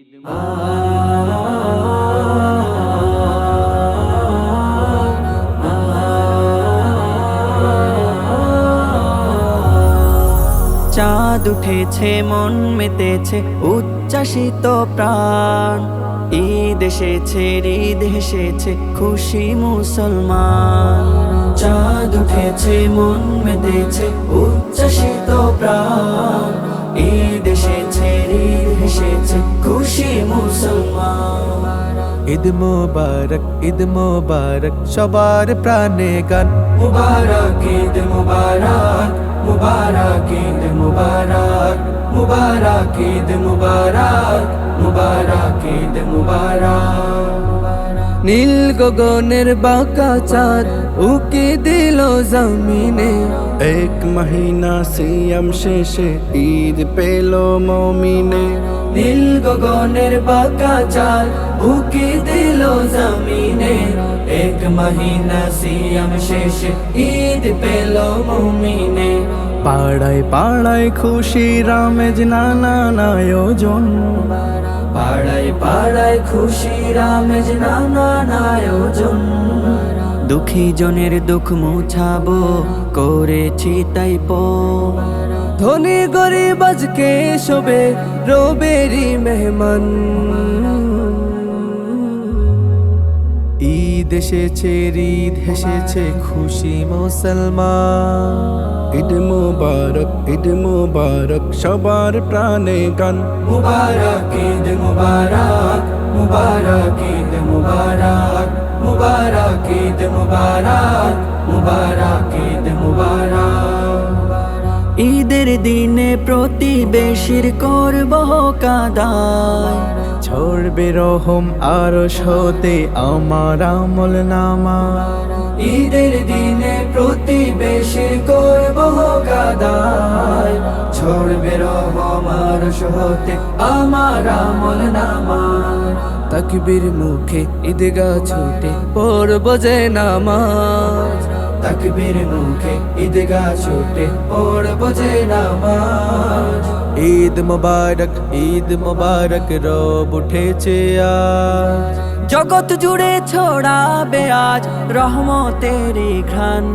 চাঁদ উঠেছে, মন মেতেছে, উচ্ছ্বাসিত প্রাণ। ঈদ এসেছে, ঈদ হেসেছে, খুশি মুসলমান। চাঁদ উঠেছে, মন মেতেছে, উচ্ছ্বাসিত প্রাণ। ঈদ এসেছে, ঈদ হেসেছে, খুশি মুসলমান। ঈদ মোবারক সবার প্রাণে গান। মুবারক ঈদ মুবারক, মুবারক ঈদ মুবারক, মুবারক ঈদ মুবারক, মুবারক ঈদ মুবারক। নীল গগনের বাঁকা চাঁদ উকি দিল জমিনে। এক মহিনা সিয়াম শেষে ঈদ পেল মমিনে। নীল গগনের বাঁকা চাঁদ উকি দিল জমিনে। এক মহিনা সিয়াম শেষে ঈদ পেল মুমিনে। পাড়ায় পাড়ায় খুশির আমেজ, নানান আয়োজন। পাড়ায় পাড়ায় খুশির আমেজ, নানান আয়োজন। দুঃখী জনের দুঃখ মুছাবো, করেছি তাই ধনী গরিব আজকে শোবে রবেরই মেহমান। ঈদ এসেছে, ঈদ হেসেছে, খুশি মুসলমান। ঈদ মুবারক সবার প্রাণে গান। মুবারক ঈদ মুবারক, মুবারক ঈদ মুবারক, মুবারক ঈদ মুবারক, মুবারক ঈদ মুবারক। ঈদের দিনে প্রতিবেশীর করব কাদায়। ছড়বে রহম আরশ হতে আমার আমল নামা। ঈদের দিনে প্রতিবেশীর করব কাদায়। ছড়বে রহম আরশ হতে আমার আমল নামা। তাকবীর মুখে ঈদগাহ ছুটে পড়ব যে নামাজ। তাকবীর মুখে ঈদগাহ ছুটে পড়ব যে নামাজ। ঈদ মুবারক রব উঠেছে আজ। জগৎ জুড়ে ছড়াবে আজ রহমতের ঘ্রাণ।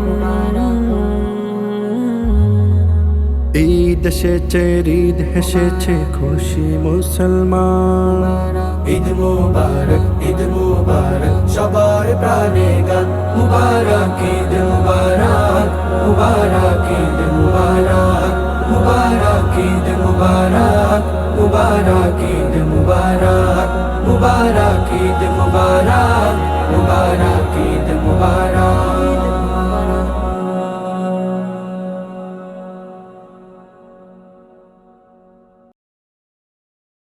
ঈদ এসেছে, ঈদ হেসেছে, খুশি মুসলমান। ঈদ মুবারক সবার প্রাণে গান। মুবারক ঈদ মুবারক, মুবারক ঈদ মুবারক, মুবারক ঈদ মুবারক, মুবারক ঈদ মুবারক, মুবারক ঈদ মুবারক।